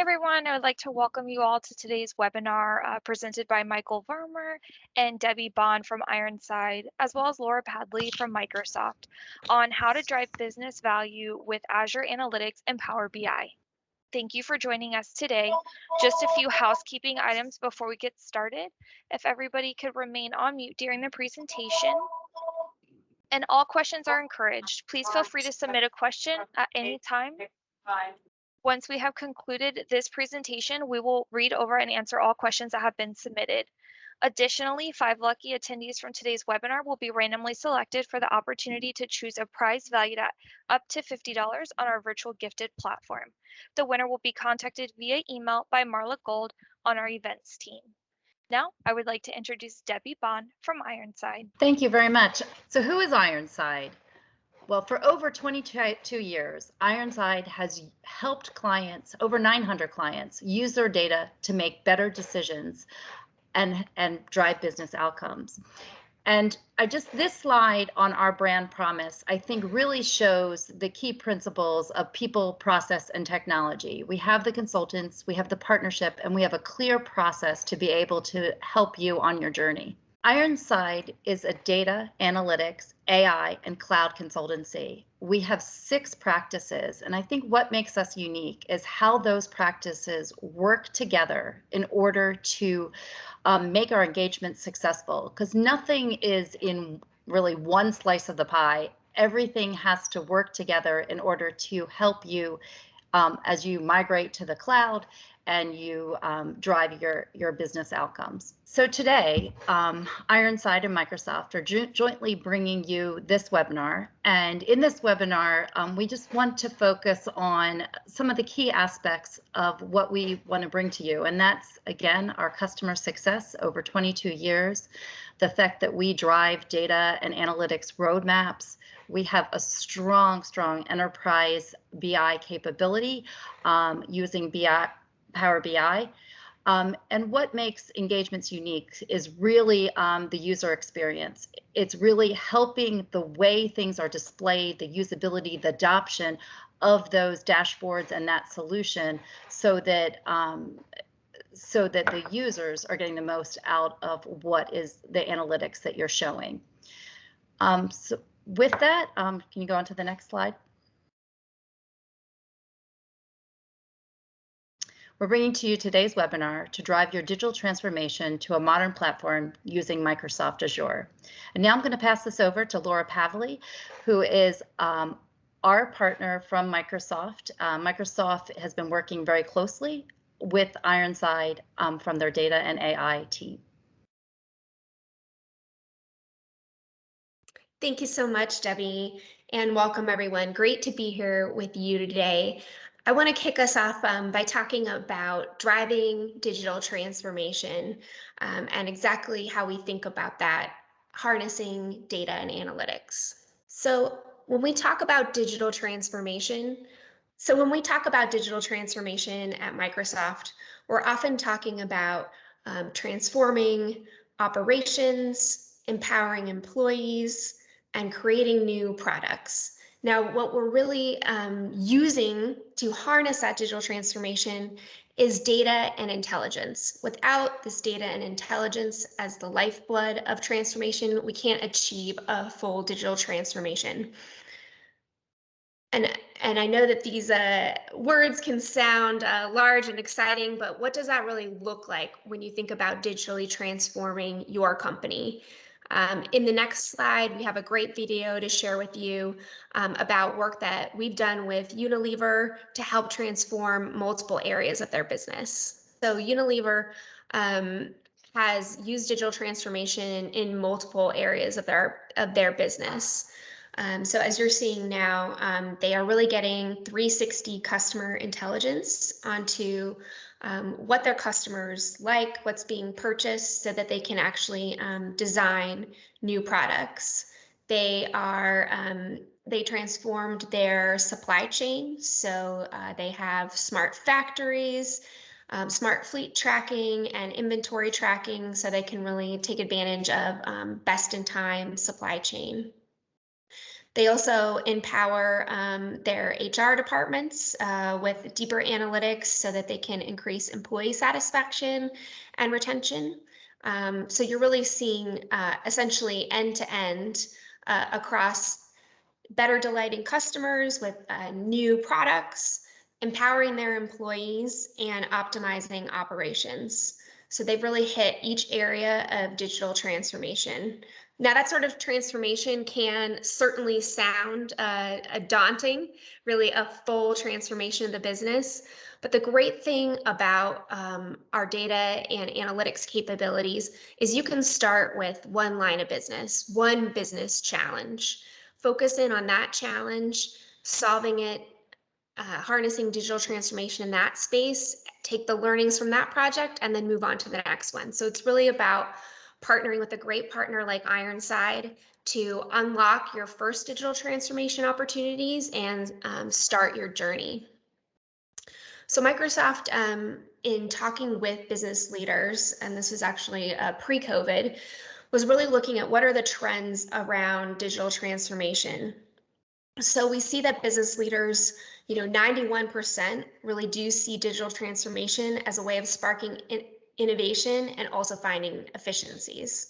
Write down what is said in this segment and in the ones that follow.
everyone. I would like to welcome you all to today's webinar presented by Michael Varmer and Debbie Bond from Ironside, as well as Laura Padley from Microsoft, on how to drive business value with Azure Analytics and Power BI. Thank you for joining us today. Just a few housekeeping items before we get started. If everybody could remain on mute during the presentation, and all questions are encouraged. Please feel free to submit a question at any time. Once we have concluded this presentation, we will read over and answer all questions that have been submitted. Additionally, 5 lucky attendees from today's webinar will be randomly selected for the opportunity to choose a prize valued at up to $50 on our virtual gifted platform. The winner will be contacted via email by Marla Gold on our events team. Now, I would like to introduce Debbie Bond from Ironside. Thank you very much. So who is Ironside? Well, for over 22 years, Ironside has helped clients, over 900 clients, use their data to make better decisions and drive business outcomes. And this slide on our brand promise, I think really shows the key principles of people, process, and technology. We have the consultants, we have the partnership, and we have a clear process to be able to help you on your journey. Ironside is a data, analytics, AI, and cloud consultancy. We have 6 practices, and I think what makes us unique is how those practices work together in order to make our engagement successful, because nothing is in really one slice of the pie. Everything has to work together in order to help you as you migrate to the cloud and you drive your business outcomes. So today, Ironside and Microsoft are jointly bringing you this webinar. And in this webinar, we just want to focus on some of the key aspects of what we want to bring to you. And that's, again, our customer success over 22 years, the fact that we drive data and analytics roadmaps. We have a strong enterprise BI capability using Power BI. And what makes engagements unique is really the user experience. It's really helping the way things are displayed, the usability, the adoption of those dashboards and that solution, so that the users are getting the most out of what is the analytics that you're showing. So with that, can you go on to the next slide? We're bringing to you today's webinar to drive your digital transformation to a modern platform using Microsoft Azure. And now I'm going to pass this over to Laura Padley, who is our partner from Microsoft. Microsoft has been working very closely with Ironside from their data and AI team. Thank you so much, Debbie, and welcome everyone. Great to be here with you today. I want to kick us off by talking about driving digital transformation and exactly how we think about that, harnessing data and analytics. So when we talk about digital transformation at Microsoft, we're often talking about transforming operations, empowering employees, and creating new products. Now, what we're really using to harness that digital transformation is data and intelligence. Without this data and intelligence as the lifeblood of transformation, we can't achieve a full digital transformation. And I know that these words can sound large and exciting, but what does that really look like when you think about digitally transforming your company? In the next slide, we have a great video to share with you about work that we've done with Unilever to help transform multiple areas of their business. So Unilever has used digital transformation in multiple areas of their business. So as you're seeing now, they are really getting 360 customer intelligence onto what their customers like, what's being purchased, so that they can actually design new products. They transformed their supply chain, so they have smart factories, smart fleet tracking, and inventory tracking, so they can really take advantage of best-in-time supply chain. They also empower their HR departments with deeper analytics so that they can increase employee satisfaction and retention. So you're really seeing essentially end-to-end across better delighting customers with new products, empowering their employees, and optimizing operations. So they've really hit each area of digital transformation. Now, that sort of transformation can certainly sound daunting, really a full transformation of the business. But the great thing about our data and analytics capabilities is you can start with one line of business, one business challenge. Focus in on that challenge, solving it, harnessing digital transformation in that space, take the learnings from that project, and then move on to the next one. So it's really about partnering with a great partner like Ironside to unlock your first digital transformation opportunities and start your journey. So Microsoft, in talking with business leaders, and this was actually pre-COVID, was really looking at what are the trends around digital transformation. So we see that business leaders, 91% really do see digital transformation as a way of sparking innovation and also finding efficiencies.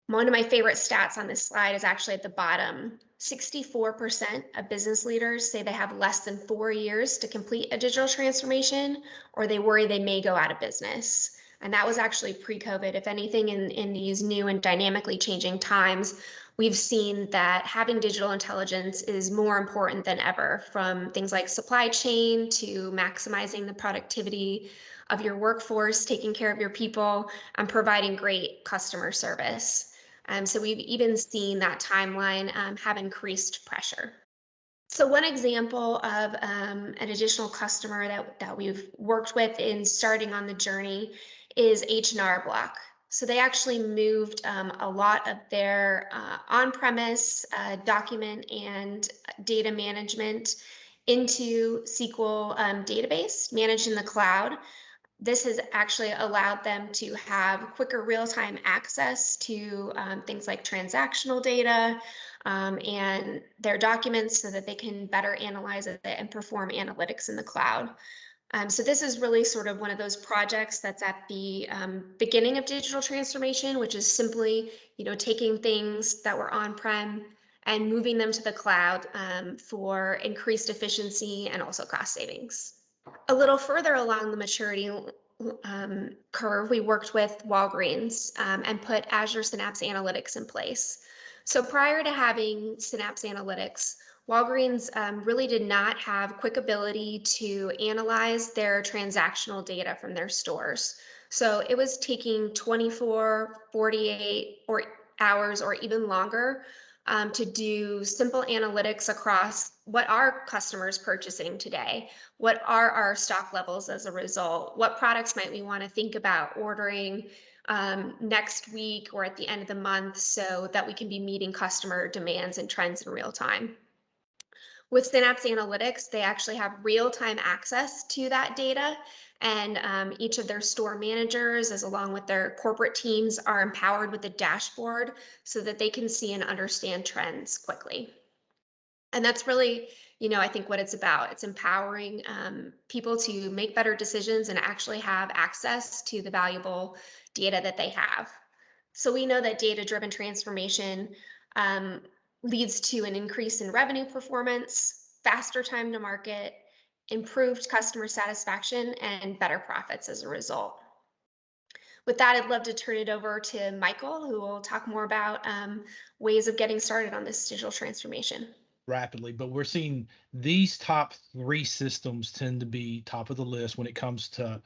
One of my favorite stats on this slide is actually at the bottom. 64% of business leaders say they have less than 4 years to complete a digital transformation, or they worry they may go out of business. And that was actually pre-COVID. If anything, in these new and dynamically changing times, we've seen that having digital intelligence is more important than ever, from things like supply chain to maximizing the productivity of your workforce, taking care of your people, and providing great customer service. So we've even seen that timeline have increased pressure. So one example of an additional customer that we've worked with in starting on the journey is H&R Block. So they actually moved a lot of their on-premise document and data management into SQL database managed in the cloud. This has actually allowed them to have quicker real-time access to things like transactional data and their documents so that they can better analyze it and perform analytics in the cloud. So this is really sort of one of those projects that's at the beginning of digital transformation, which is simply, taking things that were on-prem and moving them to the cloud for increased efficiency and also cost savings. A little further along the maturity curve, we worked with Walgreens and put Azure Synapse Analytics in place. So prior to having Synapse Analytics, Walgreens really did not have quick ability to analyze their transactional data from their stores. So it was taking 24, 48 hours or even longer to do simple analytics across what are customers purchasing today, what are our stock levels as a result, what products might we want to think about ordering next week or at the end of the month so that we can be meeting customer demands and trends in real time. With Synapse Analytics, they actually have real-time access to that data, and each of their store managers, as along with their corporate teams, are empowered with a dashboard so that they can see and understand trends quickly. And that's really, I think what it's about. It's empowering people to make better decisions and actually have access to the valuable data that they have. So we know that data-driven transformation leads to an increase in revenue performance, faster time to market, improved customer satisfaction, and better profits as a result. With that, I'd love to turn it over to Michael, who will talk more about ways of getting started on this digital transformation. Rapidly, but we're seeing these top 3 systems tend to be top of the list when it comes to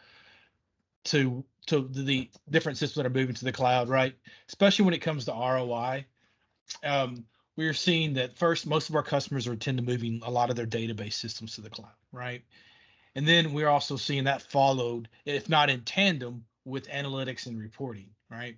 the different systems that are moving to the cloud, right? Especially when it comes to ROI. We're seeing that first, most of our customers are tend to moving a lot of their database systems to the cloud, right? And then we're also seeing that followed, if not in tandem, with analytics and reporting, right?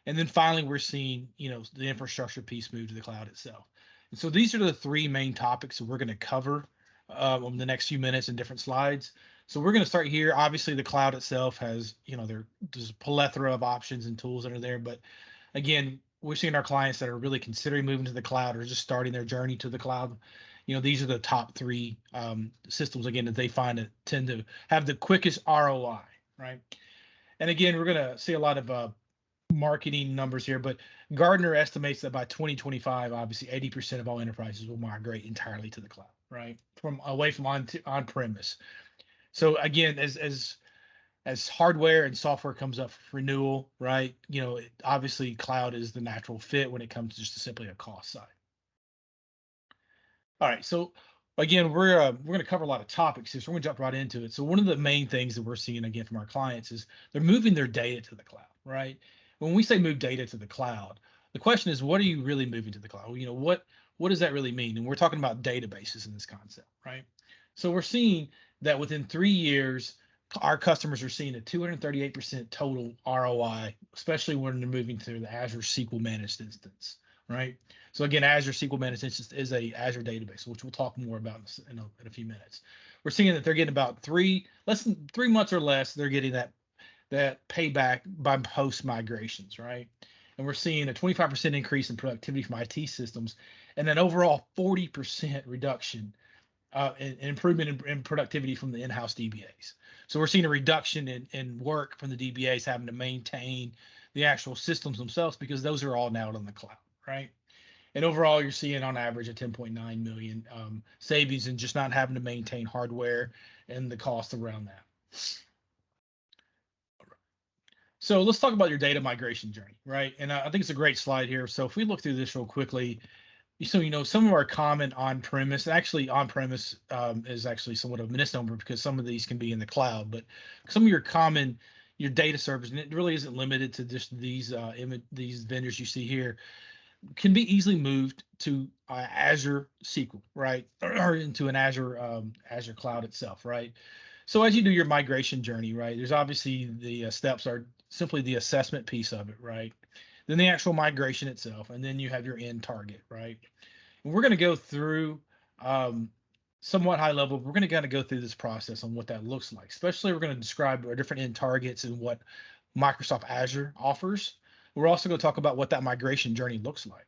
And then finally, we're seeing, the infrastructure piece move to the cloud itself. And so these are the 3 main topics that we're going to cover on the next few minutes in different slides. So we're going to start here. Obviously, the cloud itself has, there's a plethora of options and tools that are there. But again, we're seeing our clients that are really considering moving to the cloud or just starting their journey to the cloud. These are the top three systems, again, that they find that tend to have the quickest ROI, right? And again, we're going to see a lot of marketing numbers here, but Gartner estimates that by 2025, obviously 80% of all enterprises will migrate entirely to the cloud, right? From away from on-premise. So again, as hardware and software comes up for renewal, right? Obviously cloud is the natural fit when it comes to just simply a cost side. All right, so again, we're going to cover a lot of topics here, so we're going to jump right into it. So one of the main things that we're seeing again from our clients is they're moving their data to the cloud, right? When we say move data to the cloud, the question is, what are you really moving to the cloud? What does that really mean? And we're talking about databases in this concept, right? So we're seeing that within 3 years, our customers are seeing a 238% total ROI, especially when they're moving to the Azure SQL managed instance, right? So again, Azure SQL Managed Instance is a Azure database, which we'll talk more about in a few minutes. We're seeing that they're getting about less than 3 months or less. They're getting that payback by post migrations, right? And we're seeing a 25% increase in productivity from IT systems, and an overall 40% reduction in improvement in productivity from the in-house DBAs. So we're seeing a reduction in work from the DBAs having to maintain the actual systems themselves, because those are all now on the cloud, right? And overall, you're seeing on average a 10.9 million savings in just not having to maintain hardware and the cost around that. So let's talk about your data migration journey, right? And I think it's a great slide here. So if we look through this real quickly, so some of our common on-premise, actually on-premise is actually somewhat of a misnomer, because some of these can be in the cloud, but some of your data servers, and it really isn't limited to just these vendors you see here, can be easily moved to Azure SQL, right, or into an Azure cloud itself, right? So as you do your migration journey, right, there's obviously the steps are simply the assessment piece of it, right? Then the actual migration itself, and then you have your end target, right? And we're going to go through somewhat high level. We're going to kind of go through this process on what that looks like. Especially, we're going to describe our different end targets and what Microsoft Azure offers. We're also going to talk about what that migration journey looks like.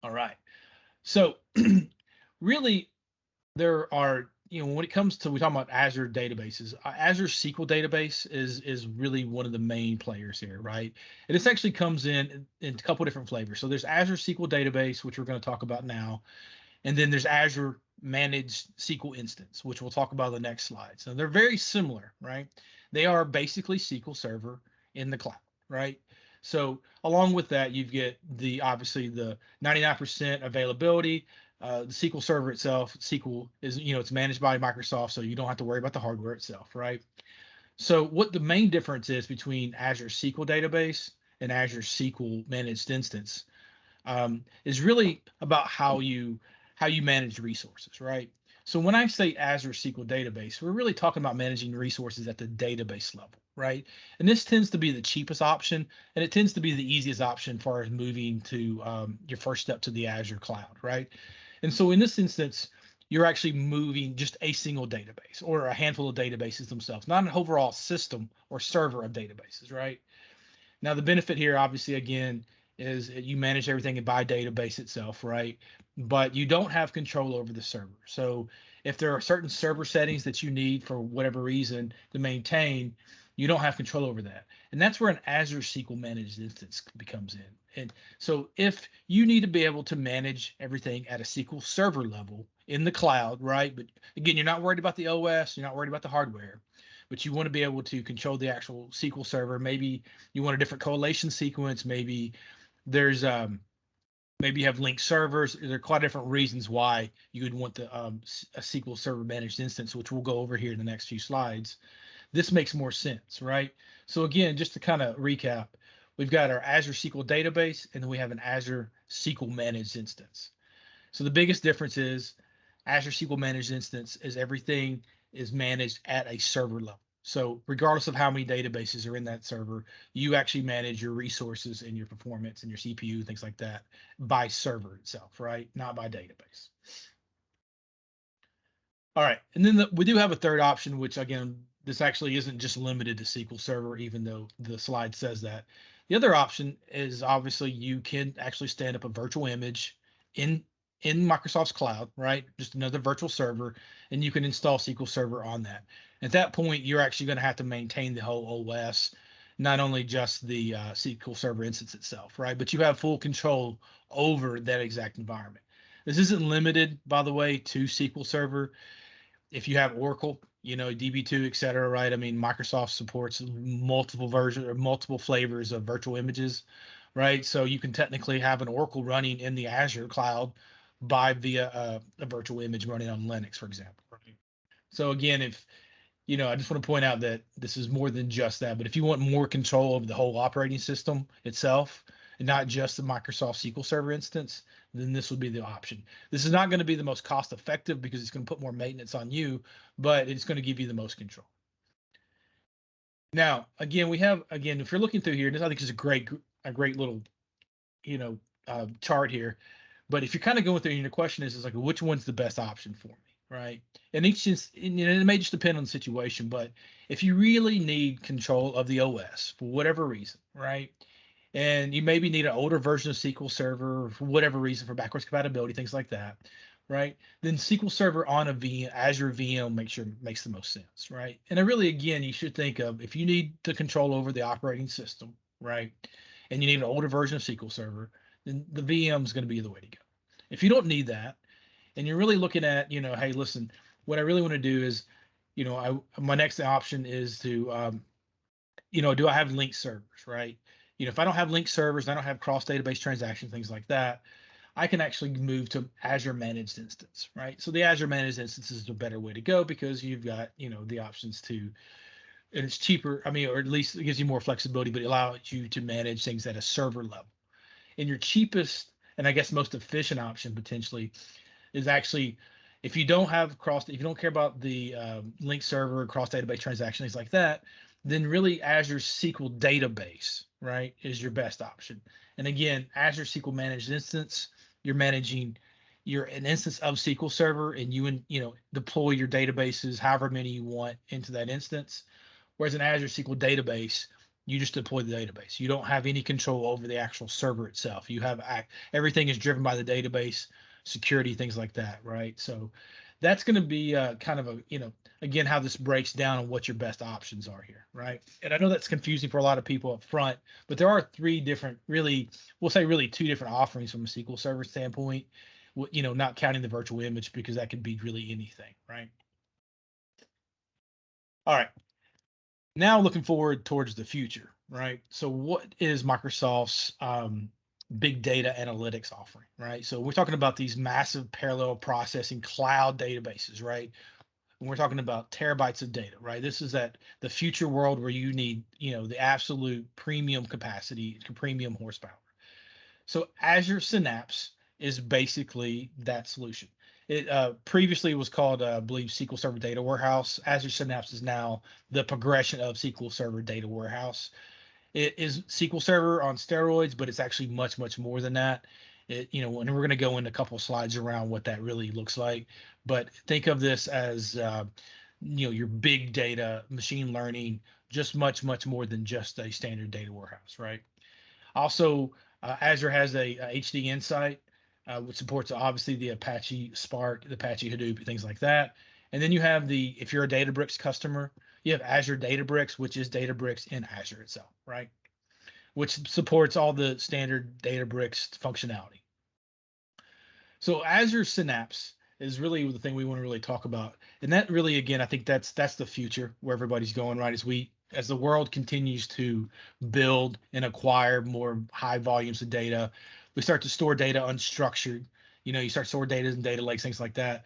All right. So really, there are, when it comes to, we talk about Azure databases, Azure SQL database is really one of the main players here, right? And this actually comes in a couple different flavors. So there's Azure SQL database, which we're going to talk about now. And then there's Azure Managed SQL Instance, which we'll talk about in the next slide. So they're very similar, right? They are basically SQL Server in the cloud, right? So along with that, you get obviously the 99% availability. The SQL Server itself, SQL is, it's managed by Microsoft, so you don't have to worry about the hardware itself, right? So what the main difference is between Azure SQL Database and Azure SQL Managed Instance is really about how you manage resources, right? So when I say Azure SQL Database, we're really talking about managing resources at the database level, right? And this tends to be the cheapest option, and it tends to be the easiest option as far as moving to your first step to the Azure cloud, right? And so in this instance, you're actually moving just a single database or a handful of databases themselves, not an overall system or server of databases, right? Now, the benefit here, obviously, again, is you manage everything by database itself, right? But you don't have control over the server. So if there are certain server settings that you need for whatever reason to maintain, you don't have control over that. And that's where an Azure SQL Managed Instance becomes in. And so if you need to be able to manage everything at a SQL Server level in the cloud, right? But again, you're not worried about the OS, you're not worried about the hardware, but you want to be able to control the actual SQL Server. Maybe you want a different correlation sequence. Maybe there's maybe you have linked servers. There are quite different reasons why you would want a SQL Server Managed Instance, which we'll go over here in the next few slides. This makes more sense, right? So again, just to kind of recap, we've got our Azure SQL Database, and then we have an Azure SQL Managed Instance. So the biggest difference is Azure SQL Managed Instance is everything is managed at a server level. So regardless of how many databases are in that server, you actually manage your resources and your performance and your CPU, things like that, by server itself, right? Not by database. All right, and then we do have a third option, which again, this actually isn't just limited to SQL Server, even though the slide says that. The other option is obviously you can actually stand up a virtual image in Microsoft's cloud, right? Just another virtual server, and you can install SQL Server on that. At that point, you're actually going to have to maintain the whole OS, not only just the SQL Server instance itself, right? But you have full control over that exact environment. This isn't limited, by the way, to SQL Server. If you have Oracle, DB2, et cetera, right? I mean, Microsoft supports multiple versions or multiple flavors of virtual images, right? So you can technically have an Oracle running in the Azure cloud via a virtual image running on Linux, for example. Right? So again, if I just want to point out that this is more than just that, but if you want more control over the whole operating system itself, and not just the Microsoft SQL Server instance, then this would be the option. This is not going to be the most cost effective because it's going to put more maintenance on you, but it's going to give you the most control. Now, again, if you're looking through here, this I think is a great little, chart here. But if you're kind of going through, and your question is like, which one's the best option for me, right? And it may just depend on the situation, but if you really need control of the OS for whatever reason, right? And you maybe need an older version of SQL Server for whatever reason, for backwards compatibility, things like that, right? Then SQL Server on a Azure VM makes the most sense, right? And really, again, you should think of, if you need the control over the operating system, right? And you need an older version of SQL Server, then the VM is going to be the way to go. If you don't need that, and you're really looking at, hey, listen, what I really want to do is, my next option is to, do I have linked servers, right? If I don't have linked servers, I don't have cross database transactions, things like that, I can actually move to Azure managed instance, right? So the Azure managed instance is a better way to go because you've got, the options to, and it's cheaper. I mean, or at least it gives you more flexibility, but it allows you to manage things at a server level. And your cheapest, and I guess most efficient option potentially is actually, if you don't care about the link server, cross database transactions, things like that, then really Azure SQL database, right, is your best option. And again, Azure SQL managed instance, you're managing an instance of SQL Server, and you deploy your databases, however many you want, into that instance. Whereas an Azure SQL database, you just deploy the database. You don't have any control over the actual server itself. You have everything is driven by the database, security, things like that, right? So that's going to be kind of again, how this breaks down and what your best options are here, right? And I know that's confusing for a lot of people up front, but there are two different offerings from a SQL Server standpoint, not counting the virtual image, because that could be really anything, right? All right. Now looking forward towards the future, right? So what is Microsoft's big data analytics offering, right? So we're talking about these massive parallel processing cloud databases, right? And we're talking about terabytes of data, right? This is the future world where you need, the absolute premium capacity, premium horsepower. So Azure Synapse is basically that solution. It previously was called, I believe, SQL Server Data Warehouse. Azure Synapse is now the progression of SQL Server Data Warehouse. It is SQL Server on steroids, but it's actually much, much more than that. And we're going to go into a couple of slides around what that really looks like. But think of this as, your big data, machine learning, just much, much more than just a standard data warehouse, right? Also, Azure has a HD Insight, which supports obviously the Apache Spark, the Apache Hadoop, things like that. And then you have if you're a Databricks customer, you have Azure Databricks, which is Databricks in Azure itself, right? Which supports all the standard Databricks functionality. So Azure Synapse is really the thing we want to really talk about. And that really, again, I think that's the future where everybody's going, right? As the world continues to build and acquire more high volumes of data, we start to store data unstructured. You start storing data in data lakes, things like that.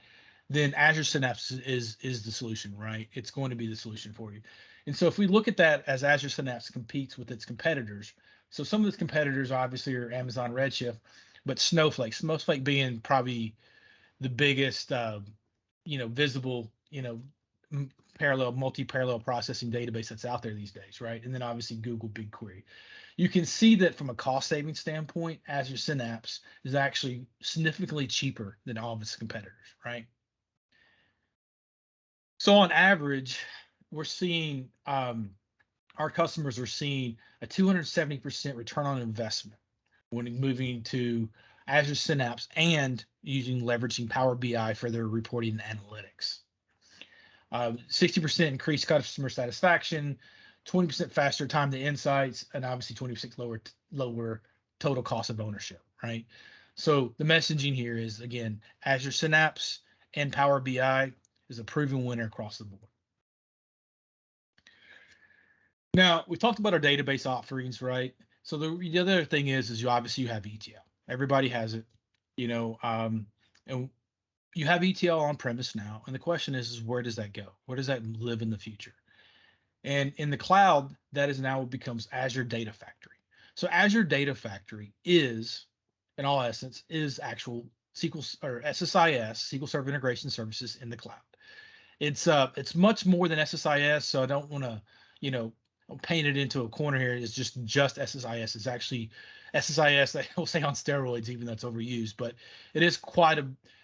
Then Azure Synapse is the solution, right? It's going to be the solution for you. And so if we look at that as Azure Synapse competes with its competitors, so some of its competitors obviously are Amazon Redshift, but Snowflake being probably the biggest, visible, multi-parallel processing database that's out there these days, right? And then obviously Google BigQuery. You can see that from a cost saving standpoint, Azure Synapse is actually significantly cheaper than all of its competitors, right? So on average, we're seeing our customers are seeing a 270% return on investment when moving to Azure Synapse and leveraging Power BI for their reporting and analytics. 60% increased customer satisfaction, 20% faster time to insights, and obviously 20% lower total cost of ownership, right? So the messaging here is, again, Azure Synapse and Power BI is a proven winner across the board. Now, we talked about our database offerings, right? So the other thing is you obviously have ETL. Everybody has it, and you have ETL on premise now. And the question is where does that go? Where does that live in the future? And in the cloud, that is now becomes Azure Data Factory. So Azure Data Factory is, in all essence, is actual SQL or SSIS, SQL Server Integration Services in the cloud. It's much more than SSIS, so I don't want to, paint it into a corner here. It's just SSIS. It's actually SSIS that we'll say on steroids, even though it's overused, but it is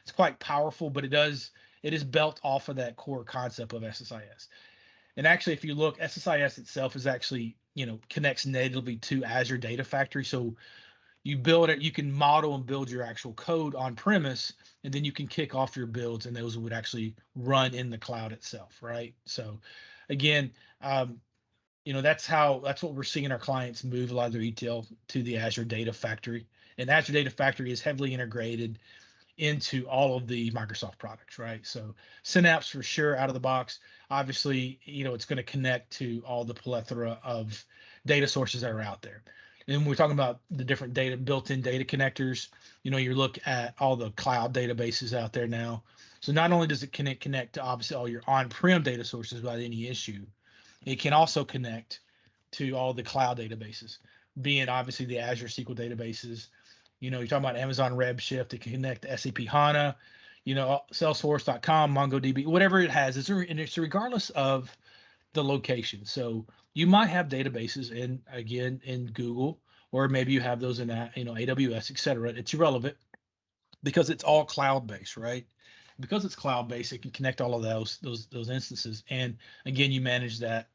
it's quite powerful, but it is built off of that core concept of SSIS. And actually, if you look, SSIS itself is actually, connects natively to Azure Data Factory. So you build it, you can model and build your actual code on premise, and then you can kick off your builds, and those would actually run in the cloud itself, right? So again, that's what we're seeing our clients move a lot of their ETL to the Azure Data Factory. And Azure Data Factory is heavily integrated into all of the Microsoft products, right? So Synapse for sure out of the box. Obviously, it's going to connect to all the plethora of data sources that are out there. And when we're talking about the different built-in data connectors, you look at all the cloud databases out there now. So not only does it connect to obviously all your on-prem data sources without any issue, it can also connect to all the cloud databases, being obviously the Azure SQL databases. You're talking about Amazon Redshift. It can connect to SAP HANA, Salesforce.com, MongoDB, whatever it has. It's regardless of the location. So you might have databases in Google, or maybe you have those in AWS, et cetera. It's irrelevant because it's all cloud-based, right? Because it's cloud-based, it can connect all of those instances. And again, you manage that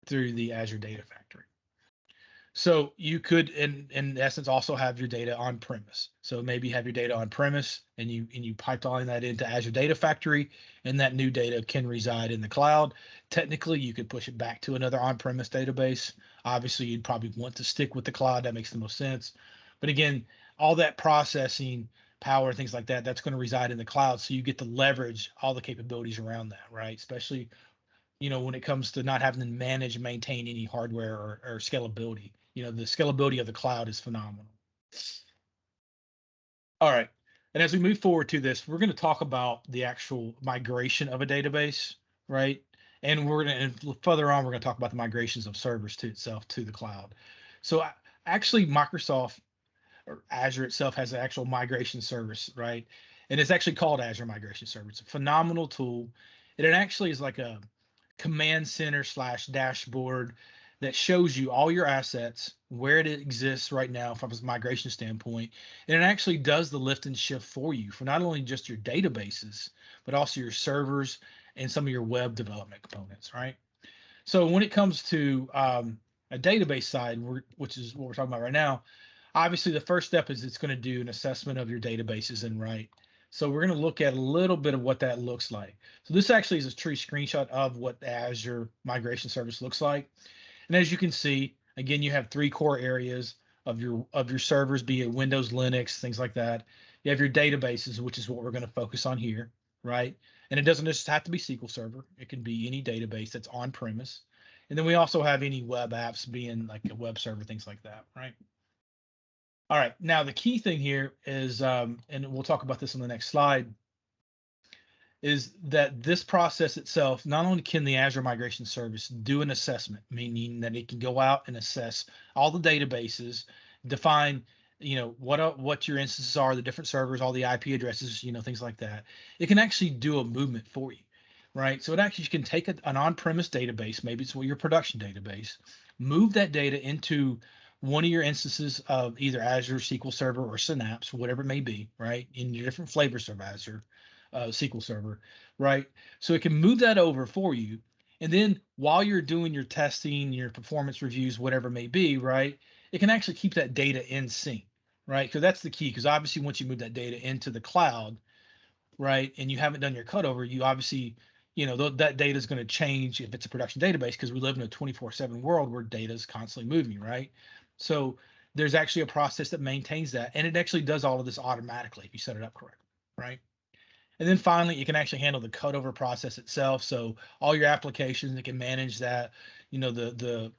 through the Azure Data Factory. So you could, in essence, also have your data on premise. So maybe you have your data on premise, and you pipeline that into Azure Data Factory, and that new data can reside in the cloud. Technically, you could push it back to another on-premise database. Obviously, you'd probably want to stick with the cloud. That makes the most sense. But again, all that processing power, things like that, that's going to reside in the cloud. So you get to leverage all the capabilities around that, right? Especially, when it comes to not having to manage and maintain any hardware or scalability. The scalability of the cloud is phenomenal. All right. And as we move forward to this, we're going to talk about the actual migration of a database, right? And further on, we're going to talk about the migrations of servers to the cloud. So actually, Microsoft or Azure itself has an actual migration service, right? And it's actually called Azure Migration Service. It's a phenomenal tool. And it actually is like a command center / dashboard that shows you all your assets, where it exists right now from a migration standpoint. And it actually does the lift and shift for you for not only just your databases, but also your servers and some of your web development components, right? So when it comes to a database side, which is what we're talking about right now, obviously the first step is it's going to do an assessment of your databases and right. So we're going to look at a little bit of what that looks like. So this actually is a true screenshot of what the Azure Migration Service looks like. And as you can see, again, you have 3 core areas of your servers, be it Windows, Linux, things like that. You have your databases, which is what we're going to focus on here, right? And it doesn't just have to be SQL Server. It can be any database that's on premise. And then we also have any web apps, being like a web server, things like that, right? All right, now the key thing here is, and we'll talk about this on the next slide, is that this process itself, not only can the Azure Migration Service do an assessment, meaning that it can go out and assess all the databases, define, what your instances are, the different servers, all the IP addresses, things like that. It can actually do a movement for you, right? So it actually can take an on-premise database, maybe it's your production database, move that data into one of your instances of either Azure SQL Server or Synapse, whatever it may be, right? In your different flavors of Azure SQL Server, right? So it can move that over for you, And then while you're doing your testing, your performance reviews, whatever it may be, right, it can actually keep that data in sync, right? Because that's the key. Because obviously, once you move that data into the cloud, right, and you haven't done your cutover, you obviously, that data is going to change if it's a production database, because we live in a 24/7 world where data is constantly moving, right? So there's actually a process that maintains that, and it actually does all of this automatically if you set it up correctly, right? And then finally, it can actually handle the cutover process itself. So all your applications, it can manage that, the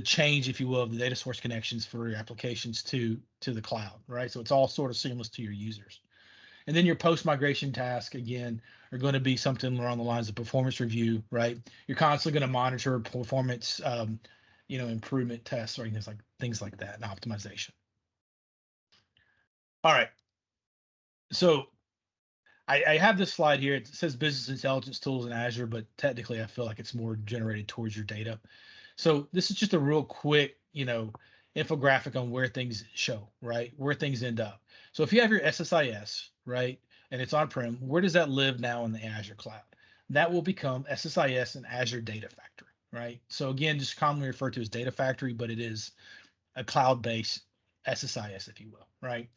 change, if you will, of the data source connections for your applications to the cloud, right? So it's all sort of seamless to your users. And then your post-migration task, again, are going to be something along the lines of performance review, right? You're constantly going to monitor performance, improvement tests or things like that, and optimization. All right. So I have this slide here. It says business intelligence tools in Azure, but technically I feel like it's more generated towards your data. So this is just a real quick, infographic on where things show, right? Where things end up. So if you have your SSIS, right, and it's on-prem, where does that live now in the Azure cloud? That will become SSIS and Azure Data Factory, right? So again, just commonly referred to as Data Factory, but it is a cloud-based SSIS, if you will, right?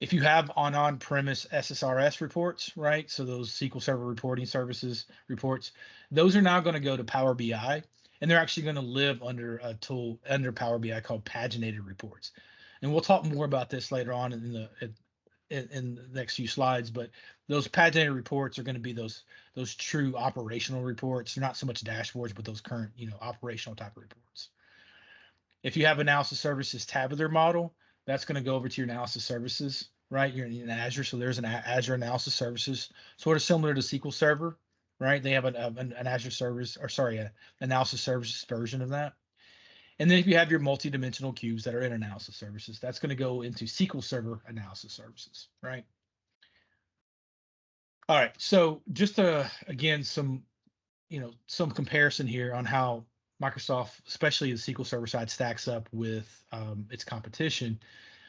If you have on-premise SSRS reports, right? So those SQL Server reporting services reports, those are now going to go to Power BI, and they're actually going to live under a tool under Power BI called paginated reports. And we'll talk more about this later on in the next few slides. But those paginated reports are going to be those true operational reports. They're not so much dashboards, but those current operational type of reports. If you have analysis services tabular model, that's going to go over to your analysis services, right? You're in Azure, so there's an Azure analysis services, sort of similar to SQL Server, right? They have an Azure service, or sorry, an analysis services version of that. And then if you have your multi-dimensional cubes that are in analysis services, that's going to go into SQL Server analysis services, right? All right, so just again, some comparison here on how Microsoft, especially the SQL Server side, stacks up with its competition.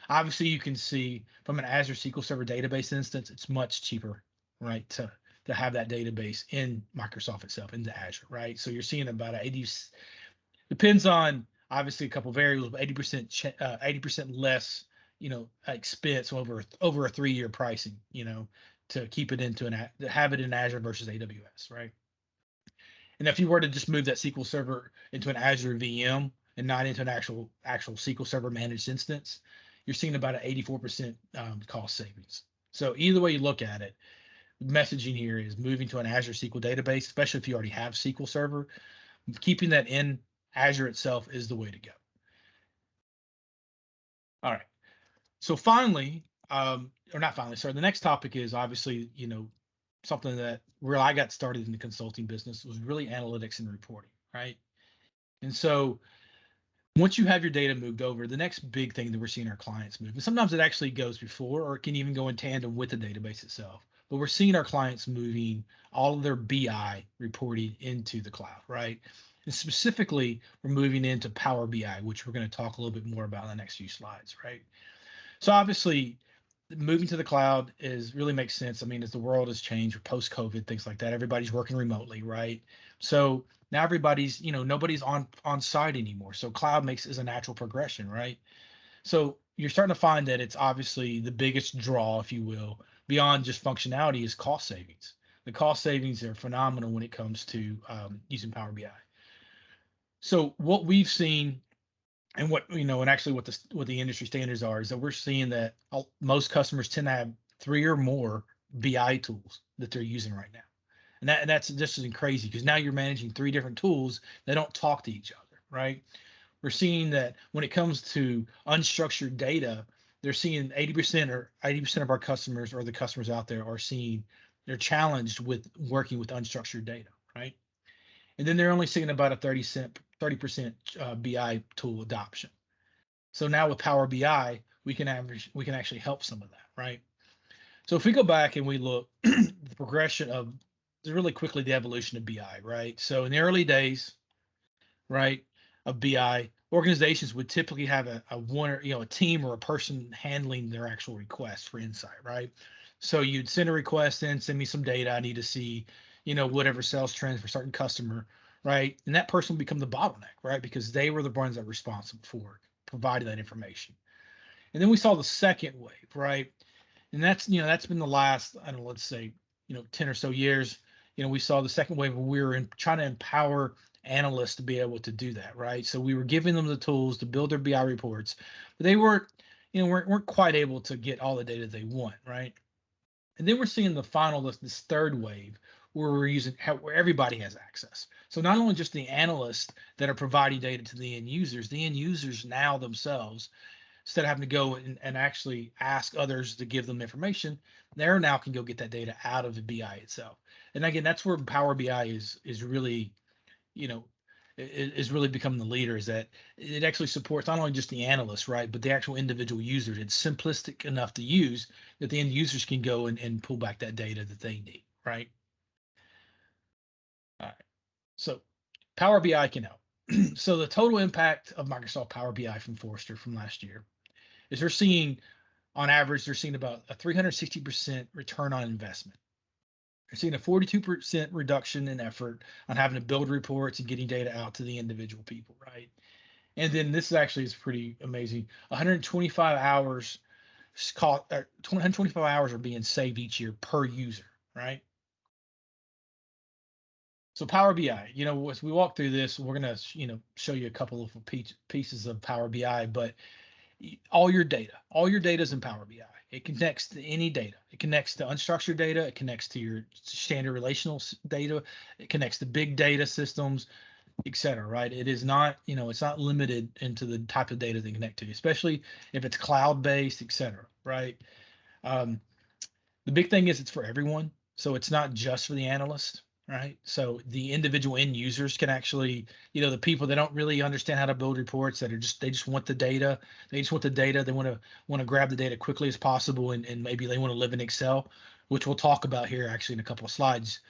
Obviously, you can see from an Azure SQL Server database instance, it's much cheaper, right, to have that database in Microsoft itself, into Azure, right? So you're seeing about 80, depends on obviously a couple of variables, but 80% less, expense over a 3-year pricing, to keep it to have it in Azure versus AWS, right? And if you were to just move that SQL Server into an Azure VM and not into an actual SQL Server managed instance, you're seeing about an 84% cost savings. So either way you look at it, messaging here is moving to an Azure SQL database, especially if you already have SQL Server, keeping that in Azure itself is the way to go. All right. So finally, or not finally, sorry, the next topic is obviously, something that where I got started in the consulting business was really analytics and reporting, right? And so once you have your data moved over, the next big thing that we're seeing our clients move, and sometimes it actually goes before or it can even go in tandem with the database itself, but we're seeing our clients moving all of their BI reporting into the cloud, right? And specifically, we're moving into Power BI, which we're going to talk a little bit more about in the next few slides, right? So obviously, moving to the cloud really makes sense. I mean, as the world has changed, post-COVID, things like that, everybody's working remotely, right? So now everybody's, nobody's on site anymore. So cloud is a natural progression, right? So you're starting to find that it's obviously the biggest draw, if you will, beyond just functionality, is cost savings. The cost savings are phenomenal when it comes to using Power BI. So what we've seen, and and actually what the industry standards are, is that we're seeing that most customers tend to have 3 or more BI tools that they're using right now, and that's just crazy, because now you're managing 3 different tools that don't talk to each other, right? We're seeing that when it comes to unstructured data, they're seeing 80% of our customers, or the customers out there, are seeing they're challenged with working with unstructured data, right? And then they're only seeing about a 30% BI tool adoption. So now with Power BI, we can actually help some of that, right? So if we go back and we look the progression of really quickly the evolution of BI, right? So in the early days, right, of BI, organizations would typically have a team or a person handling their actual request for insight, right? So you'd send a request in, send me some data. I need to see, whatever sales trends for a certain customer, right? And that person will become the bottleneck, right? Because they were the ones that were responsible for providing that information. And then we saw the second wave, right? And that's been the last, I don't know, let's say, 10 or so years. We saw the second wave where we were trying to empower analysts to be able to do that, right? So we were giving them the tools to build their BI reports, but they weren't quite able to get all the data they want, right? And then we're seeing this third wave where we're using where everybody has access. So not only just the analysts that are providing data to the end users now themselves, instead of having to go and actually ask others to give them information, they now can go get that data out of the BI itself. And again, that's where Power BI is really, is really becoming the leader, is that it actually supports not only just the analysts, right, but the actual individual users. It's simplistic enough to use that the end users can go and pull back that data that they need, right? All right. So Power BI can help. So the total impact of Microsoft Power BI from Forrester from last year is they're seeing, on average, they're seeing about a 360% return on investment. They're seeing a 42% reduction in effort on having to build reports and getting data out to the individual people, right? And then this is pretty amazing. 125 hours 125 hours are being saved each year per user, right? So Power BI, as we walk through this, we're going to, show you a couple of pieces of Power BI, but all your data is in Power BI. It connects to any data. It connects to unstructured data. It connects to your standard relational data. It connects to big data systems, et cetera, right? It is not, it's not limited into the type of data they connect to, especially if it's cloud-based, et cetera, right? The big thing is it's for everyone. So it's not just for the analyst, right? So the individual end users can actually, the people that don't really understand how to build reports, they just want the data. They just want the data. They want to grab the data quickly as possible, and maybe they want to live in Excel, which we'll talk about here actually in a couple of slides.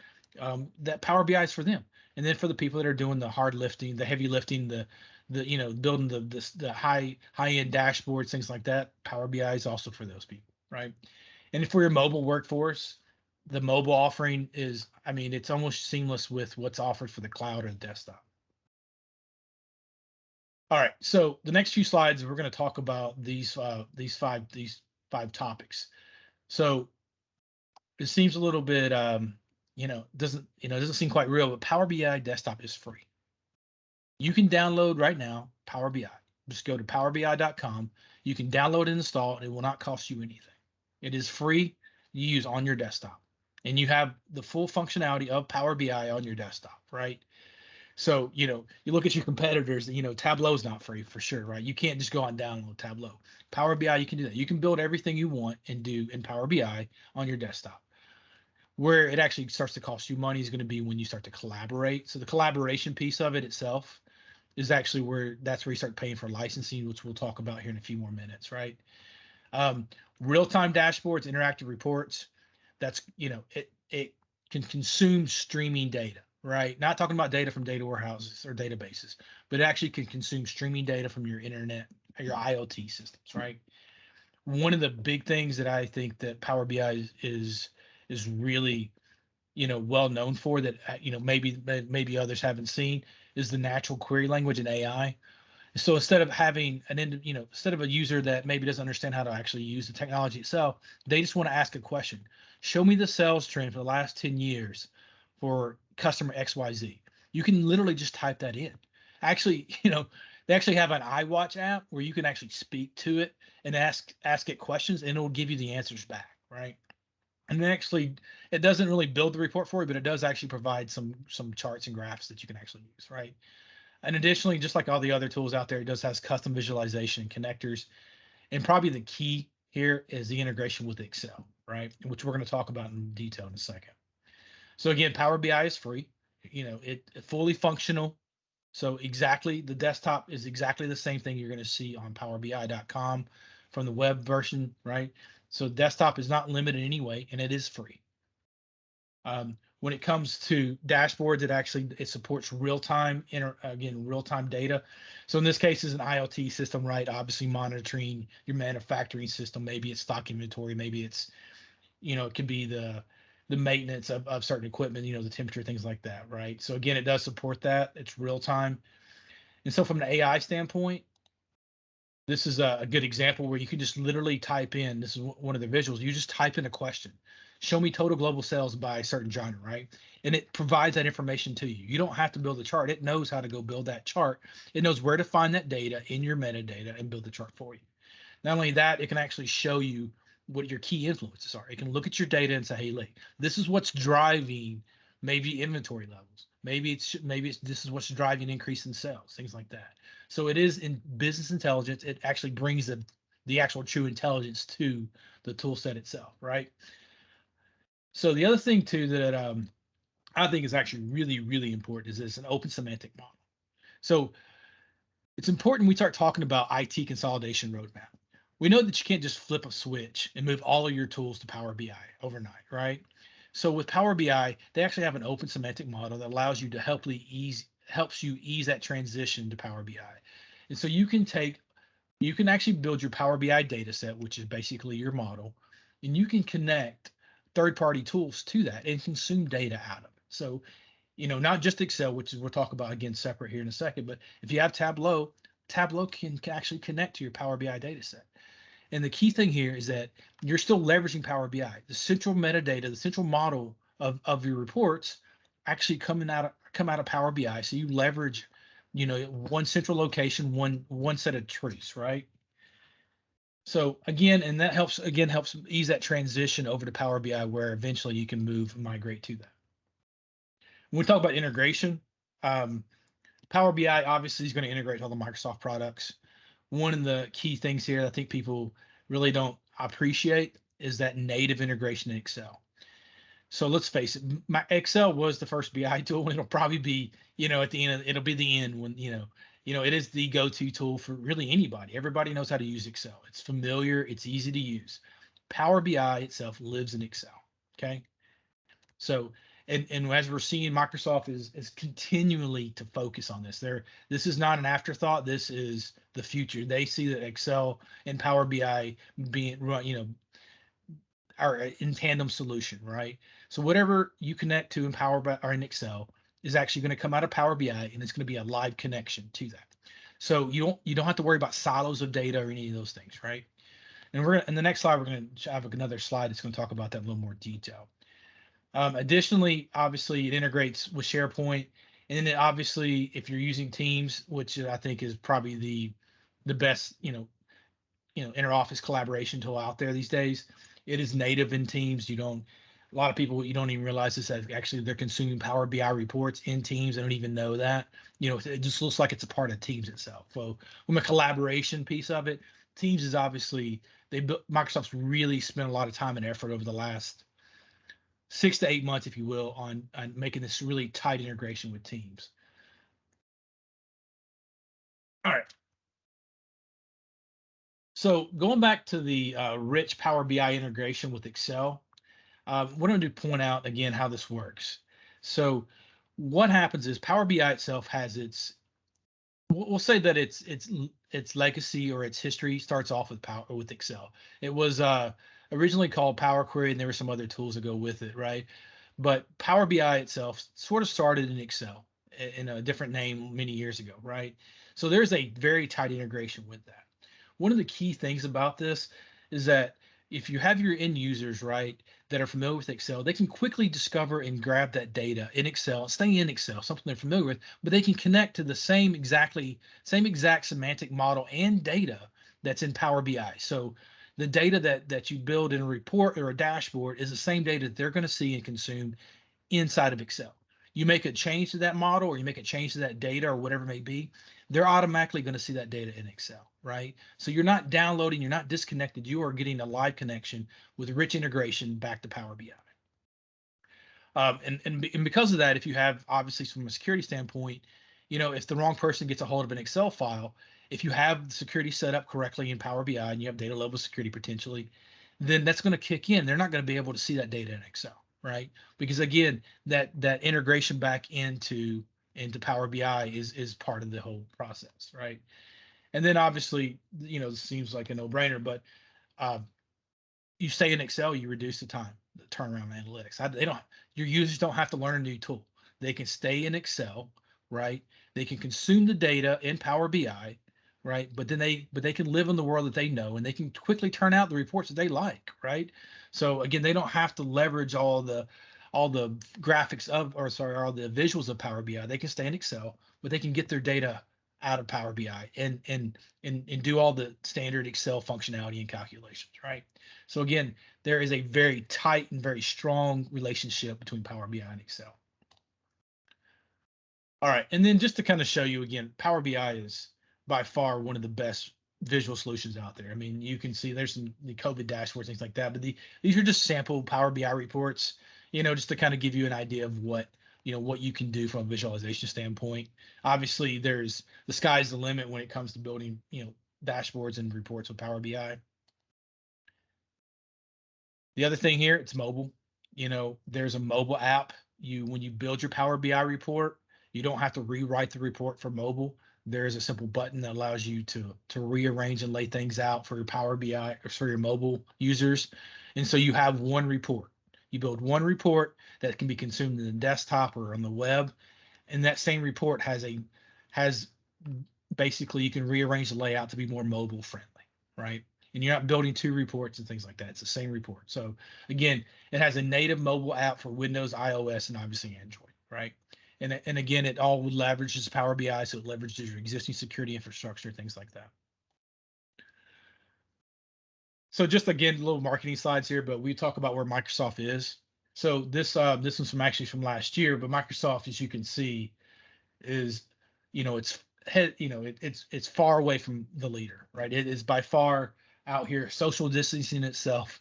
That Power BI is for them. And then for the people that are doing the hard lifting, the heavy lifting, the building the high end dashboards, things like that, Power BI is also for those people, right? And for your mobile workforce, the mobile offering is, it's almost seamless with what's offered for the cloud or the desktop. All right, so the next few slides, we're going to talk about these five topics. So it seems a little bit, doesn't seem quite real, but Power BI Desktop is free. You can download right now Power BI. Just go to powerbi.com. You can download and install, and it will not cost you anything. It is free to use on your desktop, and you have the full functionality of Power BI on your desktop, right? So, you look at your competitors, Tableau is not free for sure, right? You can't just go and download Tableau. Power BI, you can do that. You can build everything you want and do in Power BI on your desktop. Where it actually starts to cost you money is going to be when you start to collaborate. So the collaboration piece of it itself is actually where you start paying for licensing, which we'll talk about here in a few more minutes, right? Real-time dashboards, interactive reports, that's, it can consume streaming data, right? Not talking about data from data warehouses or databases, but it actually can consume streaming data from your internet or your IoT systems, right? One of the big things that I think that Power BI is really, well known for, that, maybe others haven't seen, is the natural query language and AI. So instead of having instead of a user that maybe doesn't understand how to actually use the technology itself, they just want to ask a question. Show me the sales trend for the last 10 years for customer XYZ. You can literally just type that in. Actually, they actually have an iWatch app where you can actually speak to it and ask it questions, and it will give you the answers back, right? And actually, it doesn't really build the report for you, but it does actually provide some charts and graphs that you can actually use, right? And additionally, just like all the other tools out there, it does has custom visualization and connectors. And probably the key here is the integration with Excel, right? Which we're going to talk about in detail in a second. So again, Power BI is free. It's fully functional. So the desktop is exactly the same thing you're going to see on powerbi.com from the web version, right? So desktop is not limited anyway, and it is free. When it comes to dashboards, it supports real-time data. So in this case, it's an IoT system, right? Obviously monitoring your manufacturing system. Maybe it's stock inventory. Maybe it's, it could be the the maintenance of certain equipment, the temperature, things like that, right? So again, it does support that. It's real time. And so from an AI standpoint, this is a good example where you can just literally type in, this is one of the visuals, you just type in a question. Show me total global sales by a certain genre, right? And it provides that information to you. You don't have to build a chart. It knows how to go build that chart. It knows where to find that data in your metadata and build the chart for you. Not only that, it can actually show you what your key influences are. It can look at your data and say, hey, look, this is what's driving maybe inventory levels. Maybe it's this is what's driving an increase in sales, things like that. So it is in business intelligence. It actually brings the actual true intelligence to the tool set itself, right? So the other thing too that I think is actually really, really important is it's an open semantic model. So it's important we start talking about IT consolidation roadmap. We know that you can't just flip a switch and move all of your tools to Power BI overnight, right? So with Power BI, they actually have an open semantic model that allows you to helps you ease that transition to Power BI. And so you can actually build your Power BI data set, which is basically your model, and you can connect third-party tools to that and consume data out of it. So, not just Excel, which is we'll talk about again separate here in a second, but if you have Tableau can actually connect to your Power BI data set. And the key thing here is that you're still leveraging Power BI. The central metadata, the central model of your reports actually come out of Power BI. So you leverage, one central location, one set of truths, right? So again, and that helps ease that transition over to Power BI, where eventually you can migrate to that. When we talk about integration, Power BI obviously is going to integrate all the Microsoft products. One of the key things here I think people really don't appreciate is that native integration in Excel. So let's face it, Excel was the first BI tool, and it'll probably be, at the end, it'll be the end when, it is the go-to tool for really anybody. Everybody knows how to use Excel. It's familiar, it's easy to use. Power BI itself lives in Excel, okay? So, and as we're seeing, Microsoft is continually to focus on this. This is not an afterthought. This is the future. They see that Excel and Power BI being, are in tandem solution, right? So whatever you connect to in Power BI or in Excel is actually going to come out of Power BI, and it's going to be a live connection to that. So you don't have to worry about silos of data or any of those things, right? And in the next slide, we're going to have another slide that's going to talk about that in a little more detail. Additionally, obviously, it integrates with SharePoint, and then obviously, if you're using Teams, which I think is probably the best, inter-office collaboration tool out there these days, it is native in Teams. A lot of people, you don't even realize this, that actually they're consuming Power BI reports in Teams. They don't even know that. It just looks like it's a part of Teams itself. So from a collaboration piece of it, Teams is obviously Microsoft's really spent a lot of time and effort over the last 6 to 8 months, if you will, on making this really tight integration with Teams. All right. So going back to the rich Power BI integration with Excel, what I'm going to point out again how this works. So what happens is Power BI itself has we'll say that its legacy or its history starts off with Excel. It was originally called Power Query, and there were some other tools that go with it, right? But Power BI itself sort of started in Excel in a different name many years ago, right? So there's a very tight integration with that. One of the key things about this is that if you have your end users, right, that are familiar with Excel, they can quickly discover and grab that data in Excel, stay in Excel, something they're familiar with, but they can connect to the same exact semantic model and data that's in Power BI. So the data that you build in a report or a dashboard is the same data that they're going to see and consume inside of Excel. You make a change to that model, or you make a change to that data, or whatever it may be, they're automatically going to see that data in Excel, right? So you're not downloading, you're not disconnected, you are getting a live connection with rich integration back to Power BI. And because of that, if you have, obviously from a security standpoint, if the wrong person gets a hold of an Excel file, if you have the security set up correctly in Power BI and you have data level security potentially, then that's going to kick in. They're not going to be able to see that data in Excel, right? Because again, that integration back into Power BI is part of the whole process, right? And then obviously, it seems like a no-brainer, but you stay in Excel, you reduce the time. turnaround analytics. Your users don't have to learn a new tool. They can stay in Excel, right? They can consume the data in Power BI, right? But they can live in the world that they know, and they can quickly turn out the reports that they like, right? So again, they don't have to leverage all the graphics all the visuals of Power BI. They can stay in Excel, but they can get their data out of Power BI and do all the standard Excel functionality and calculations, right? So again, there is a very tight and very strong relationship between Power BI and Excel. All right, and then just to kind of show you again, Power BI is by far one of the best visual solutions out there. I mean, you can see there's the COVID dashboards, things like that, but these are just sample Power BI reports, just to kind of give you an idea of what you can do from a visualization standpoint. Obviously, the sky's the limit when it comes to building, dashboards and reports with Power BI. The other thing here, it's mobile. There's a mobile app. When you build your Power BI report, you don't have to rewrite the report for mobile. There is a simple button that allows you to rearrange and lay things out for your Power BI or for your mobile users. And so you have one report. You build one report that can be consumed in the desktop or on the web. And that same report has basically, you can rearrange the layout to be more mobile friendly, right? And you're not building two reports and things like that. It's the same report. So again, it has a native mobile app for Windows, iOS, and obviously Android, right? And again, it all leverages Power BI, so it leverages your existing security infrastructure, things like that. So just again, little marketing slides here, but we talk about where Microsoft is. So this one's from last year, but Microsoft, as you can see, is it's far away from the leader, right? It is by far out here social distancing itself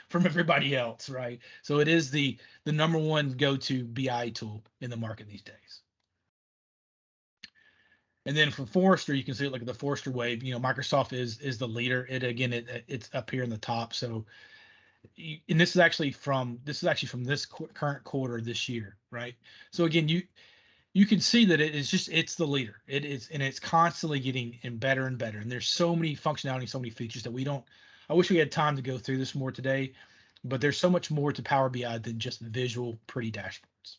from everybody else, right? So it is the number one go-to BI tool in the market these days. And then from Forrester, you can see, look at the Forrester wave. Microsoft is the leader. It's up here in the top. So, and this is actually from this current quarter this year, right? So again, you can see that it's the leader. It is, and it's constantly getting better and better. And there's so many functionality, so many features that I wish we had time to go through this more today, but there's so much more to Power BI than just visual, pretty dashboards.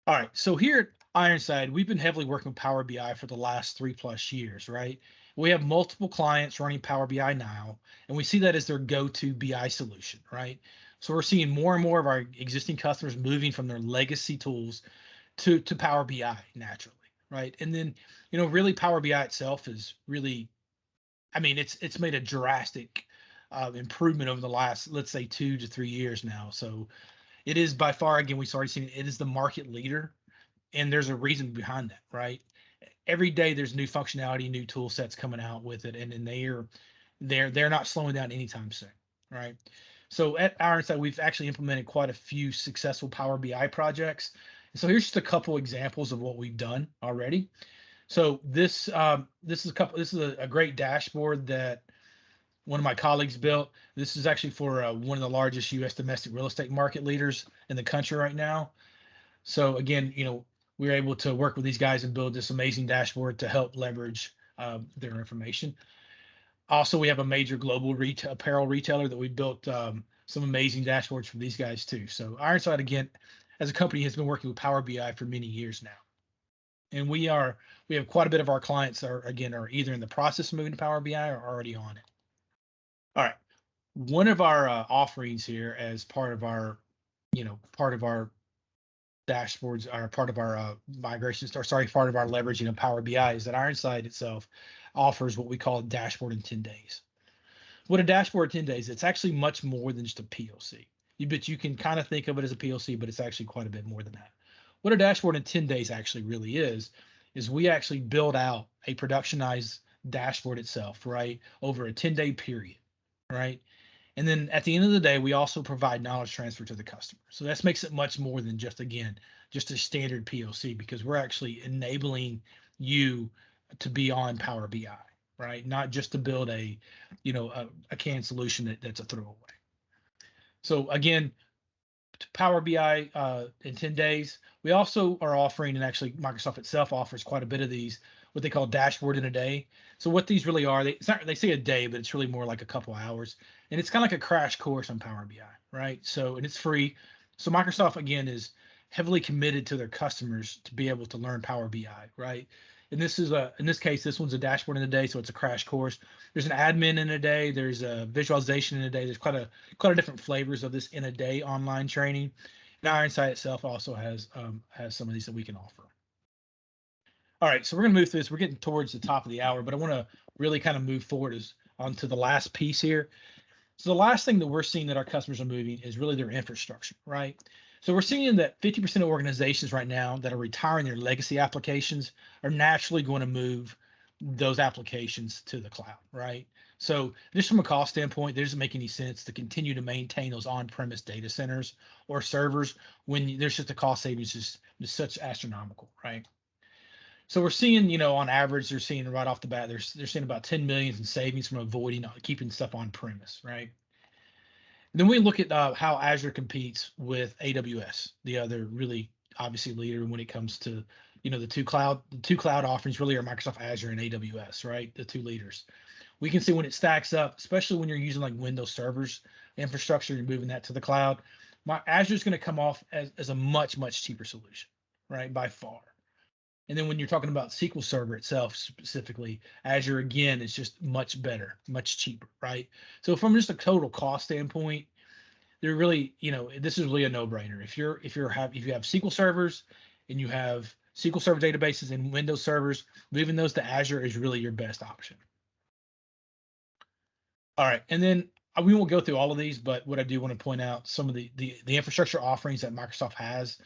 All right, so here at Ironside, we've been heavily working with Power BI for the last 3+ years, right? We have multiple clients running Power BI now, and we see that as their go-to BI solution, right? So we're seeing more and more of our existing customers moving from their legacy tools to Power BI naturally, right? And then, really Power BI itself is really, I mean, it's made a drastic improvement over the last, let's say, 2 to 3 years now. So it is by far, again, we've already seen it is the market leader, and there's a reason behind that, right? Every day there's new functionality, new tool sets coming out with it, and they're not slowing down anytime soon, right? So at Ironside, we've actually implemented quite a few successful Power BI projects. And so here's just a couple examples of what we've done already. So this is a great dashboard that one of my colleagues built. This is actually for one of the largest U.S. domestic real estate market leaders in the country right now. So again, we were able to work with these guys and build this amazing dashboard to help leverage their information. Also, we have a major global apparel retailer that we built some amazing dashboards for these guys too. So Ironside, again, as a company, has been working with Power BI for many years now. And we have quite a bit of our clients are either in the process of moving to Power BI or already on it. All right. One of our offerings here as part of our dashboards are part of our migrations, or sorry, part of our leveraging of Power BI is that Ironside itself offers what we call a dashboard in 10 days. What a dashboard in 10 days, it's actually much more than just a POC. But you can kind of think of it as a POC, but it's actually quite a bit more than that. What a dashboard in 10 days actually really is we actually build out a productionized dashboard itself, right, over a 10-day period, right? And then at the end of the day, we also provide knowledge transfer to the customer. So that makes it much more than just a standard POC, because we're actually enabling you to be on Power BI, right? Not just to build a canned solution that's a throwaway. So again, Power BI in 10 days. We also are offering, and actually Microsoft itself offers quite a bit of these, what they call dashboard in a day. So what these really are, they say a day, but it's really more like a couple hours. And it's kind of like a crash course on Power BI, right? So, and it's free. So Microsoft, again, is heavily committed to their customers to be able to learn Power BI, right? And this is in this case, this one's a dashboard in a day, so it's a crash course. There's an admin in a day. There's a visualization in a day. There's quite a different flavors of this in a day online training. And Ironside itself also has some of these that we can offer. All right, so we're going to move through this. We're getting towards the top of the hour, but I want to really kind of move forward onto the last piece here. So the last thing that we're seeing that our customers are moving is really their infrastructure, right? So we're seeing that 50% of organizations right now that are retiring their legacy applications are naturally going to move those applications to the cloud, right? So just from a cost standpoint, there doesn't make any sense to continue to maintain those on-premise data centers or servers when there's just the cost savings is such astronomical, right? So we're seeing, on average, they're seeing right off the bat, they're seeing about 10 million in savings from avoiding keeping stuff on premise, right? And then we look at how Azure competes with AWS, the other really obviously leader when it comes to, the two cloud offerings really are Microsoft Azure and AWS, right? The two leaders. We can see when it stacks up, especially when you're using like Windows servers infrastructure, you're moving that to the cloud. Azure is going to come off as a much, much cheaper solution, right? By far. And then when you're talking about SQL Server itself specifically, Azure again is just much better, much cheaper, right? So from just a total cost standpoint, they're really, this is really a no-brainer. If you have SQL servers and you have SQL Server databases and Windows servers, moving those to Azure is really your best option. All right, and then we won't go through all of these, but what I do want to point out some of the infrastructure offerings that Microsoft has,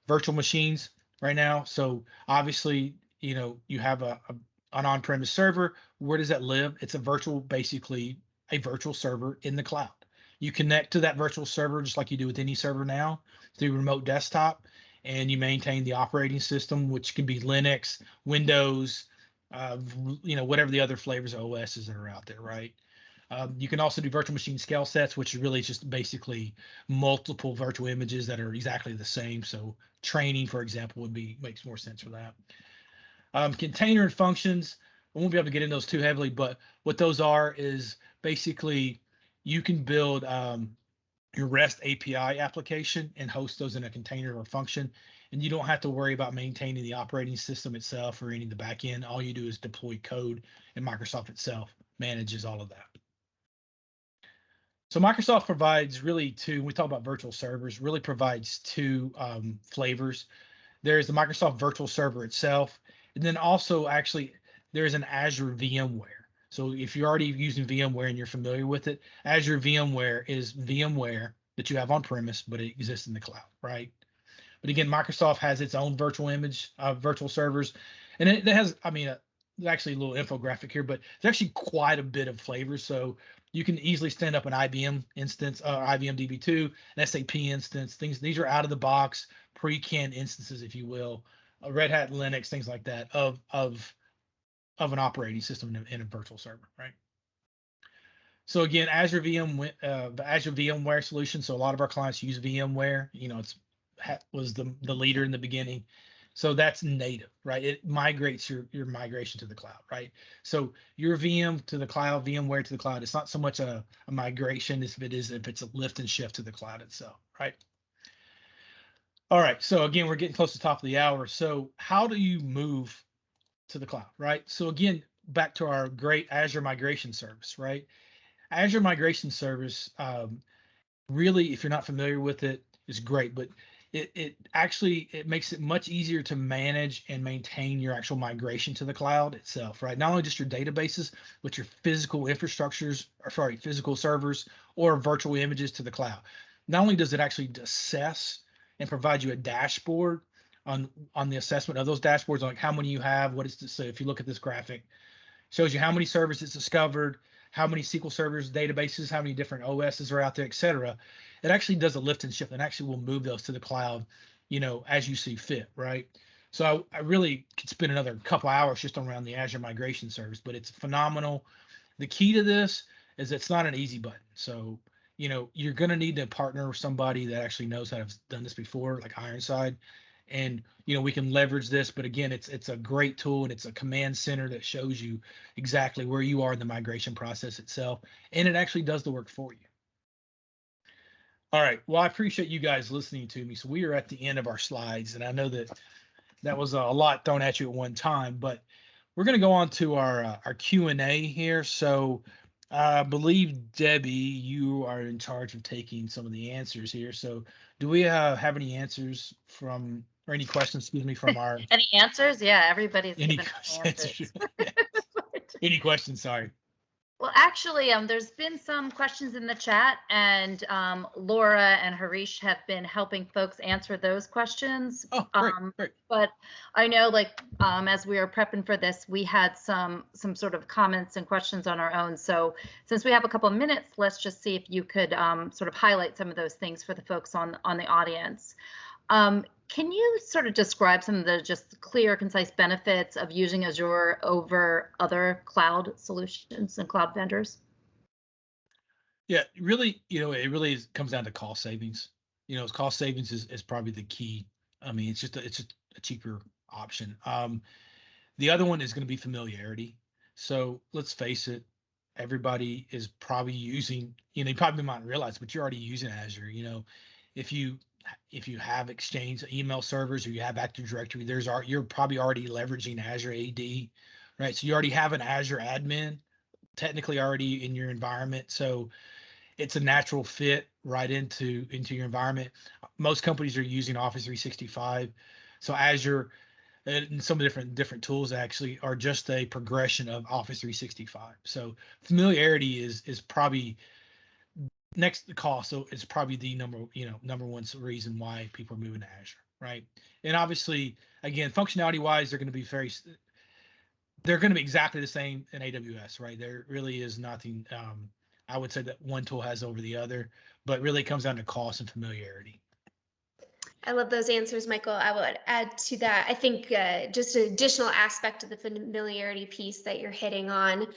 virtual machines right now. So obviously, you have an on-premise server. Where does that live? It's basically a virtual server in the cloud. You connect to that virtual server just like you do with any server now through remote desktop, and you maintain the operating system, which can be Linux, Windows, whatever the other flavors of OSs that are out there, right? You can also do virtual machine scale sets, which is really just basically multiple virtual images that are exactly the same. So training, for example, makes more sense for that. Container and functions, I won't be able to get into those too heavily, but what those are is basically you can build your REST API application and host those in a container or function, and you don't have to worry about maintaining the operating system itself or any of the back end. All you do is deploy code, and Microsoft itself manages all of that. So Microsoft provides really when we talk about virtual servers, really provides two flavors. There's the Microsoft virtual server itself, and then also actually there's an Azure VMware. So if you're already using VMware and you're familiar with it, Azure VMware is VMware that you have on premise, but it exists in the cloud, right? But again, Microsoft has its own virtual servers, and it has, there's actually a little infographic here, but there's actually quite a bit of flavors. So you can easily stand up an IBM instance, IBM DB2, an SAP instance. These are out of the box, pre-canned instances, if you will, Red Hat, Linux, things like that of an operating system in a virtual server, right? So again, Azure VMware solution. So a lot of our clients use VMware. Was the leader in the beginning. So that's native, right? It migrates your migration to the cloud, right? So your VM to the cloud, VMware to the cloud, it's not so much a migration if it's a lift and shift to the cloud itself, right? All right, so again, we're getting close to the top of the hour. So how do you move to the cloud, right? So again, back to our great Azure migration service, right? Azure migration service, really, if you're not familiar with it, is great, but it makes it much easier to manage and maintain your actual migration to the cloud itself, right? Not only just your databases, but your physical physical servers or virtual images to the cloud. Not only does it actually assess and provide you a dashboard on the assessment of those dashboards, like how many you have, so if you look at this graphic, shows you how many servers it's discovered, how many SQL servers, databases, how many different OSs are out there, et cetera. It actually does a lift and shift and actually will move those to the cloud, as you see fit, right? So I really could spend another couple hours just around the Azure migration service, but it's phenomenal. The key to this is it's not an easy button. So, you're going to need to partner with somebody that actually knows how to have done this before, like Ironside. And we can leverage this, but again, it's a great tool, and it's a command center that shows you exactly where you are in the migration process itself, and it actually does the work for you. All right, well, I appreciate you guys listening to me. So we are at the end of our slides, and I know that was a lot thrown at you at one time, but we're going to go on to our Q&A here. So I believe, Debbie, you are in charge of taking some of the answers here. So do we have any answers from, or any questions, excuse me, from our... Any answers? Yeah, everybody's Any given questions? answers. Any questions? Sorry. Well, actually, there's been some questions in the chat, and Laura and Harish have been helping folks answer those questions. Oh, great. But I know, like, as we were prepping for this, we had some sort of comments and questions on our own. So since we have a couple of minutes, let's just see if you could sort of highlight some of those things for the folks on the audience. Can you sort of describe some of the just clear, concise benefits of using Azure over other cloud solutions and cloud vendors? Yeah, really, it really comes down to cost savings. Cost savings is probably the key. I mean, it's just a cheaper option. The other one is going to be familiarity. So let's face it, everybody is probably using, you probably might realize, but you're already using Azure. If you have Exchange email servers, or you have Active Directory, you're probably already leveraging Azure AD, right? So you already have an Azure admin technically already in your environment. So it's a natural fit right into your environment. Most companies are using Office 365. So Azure and some different tools actually are just a progression of Office 365. So familiarity is probably next to cost. So it's probably the number one reason why people are moving to Azure, right? And obviously, again, functionality wise, they're going to be exactly the same in AWS, right? There really is nothing I would say that one tool has over the other, but really it comes down to cost and familiarity. I love those answers, Michael. I would add to that, I think just an additional aspect of the familiarity piece that you're hitting on.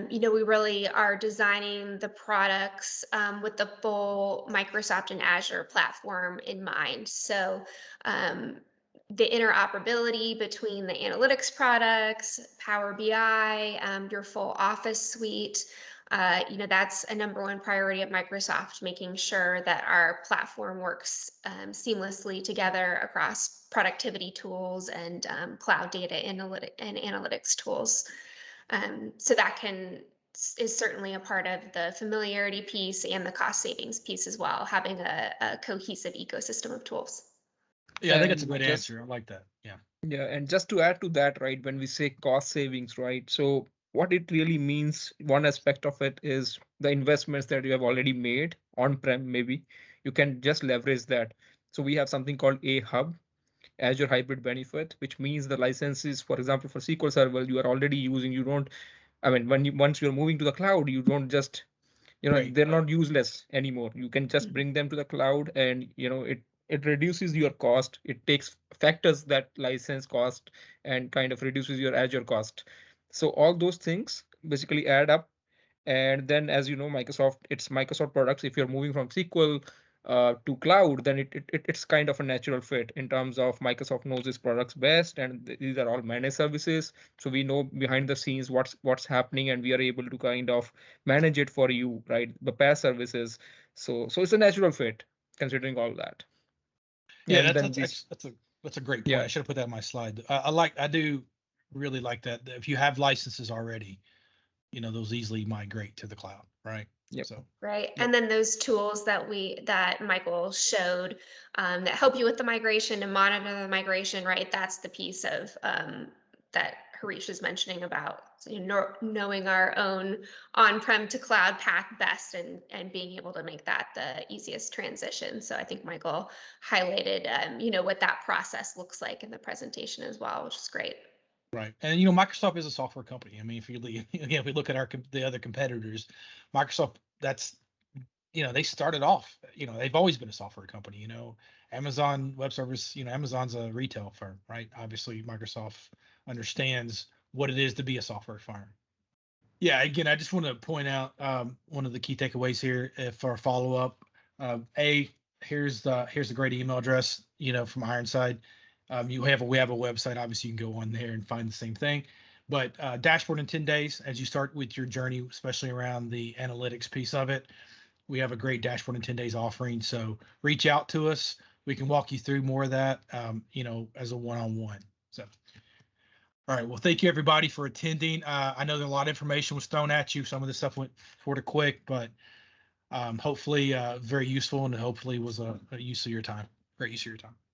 We really are designing the products with the full Microsoft and Azure platform in mind. So the interoperability between the analytics products, Power BI, your full Office suite, that's a number one priority of Microsoft, making sure that our platform works seamlessly together across productivity tools and cloud data analytics tools. So that is certainly a part of the familiarity piece and the cost savings piece as well, having a cohesive ecosystem of tools. Yeah, I think it's a good answer. I like that. Yeah. Yeah, and just to add to that, right, when we say cost savings, right, so what it really means, one aspect of it is the investments that you have already made on-prem, maybe you can just leverage that. So we have something called a hub, Azure Hybrid Benefit, which means the licenses, for example, for SQL Server, you are already using, once you're moving to the cloud, you don't just, Right. they're not useless anymore. You can just bring them to the cloud, and, it reduces your cost. It factors that license cost and kind of reduces your Azure cost. So all those things basically add up. And then, as you know, it's Microsoft products. If you're moving from SQL to cloud, then it's kind of a natural fit in terms of Microsoft knows its products best, and these are all managed services. So we know behind the scenes what's happening, and we are able to kind of manage it for you, right? The PaaS services. So it's a natural fit considering all that. Yeah, that's a great point. Yeah. I should have put that in my slide. I do really like that. If you have licenses already, those easily migrate to the cloud, right? Yep. So right. Yep. And then those tools that Michael showed that help you with the migration and monitor the migration, right? That's the piece of that Harish is mentioning about knowing our own on-prem to cloud path best and being able to make that the easiest transition. So I think Michael highlighted what that process looks like in the presentation as well, which is great. Right. And, Microsoft is a software company. I mean, if we look at the other competitors, Microsoft, they started off, they've always been a software company, Amazon Web Service, Amazon's a retail firm, right? Obviously, Microsoft understands what it is to be a software firm. Yeah. Again, I just want to point out one of the key takeaways here for a follow-up. Here's the great email address. from Ironside. We have a website. Obviously, you can go on there and find the same thing. But dashboard in 10 days, as you start with your journey, especially around the analytics piece of it, we have a great dashboard in 10 days offering. So reach out to us. We can walk you through more of that, as a one-on-one. So, all right. Well, thank you everybody for attending. I know that a lot of information was thrown at you. Some of this stuff went sort of quick, but hopefully very useful, and hopefully was a use of your time. Great use of your time.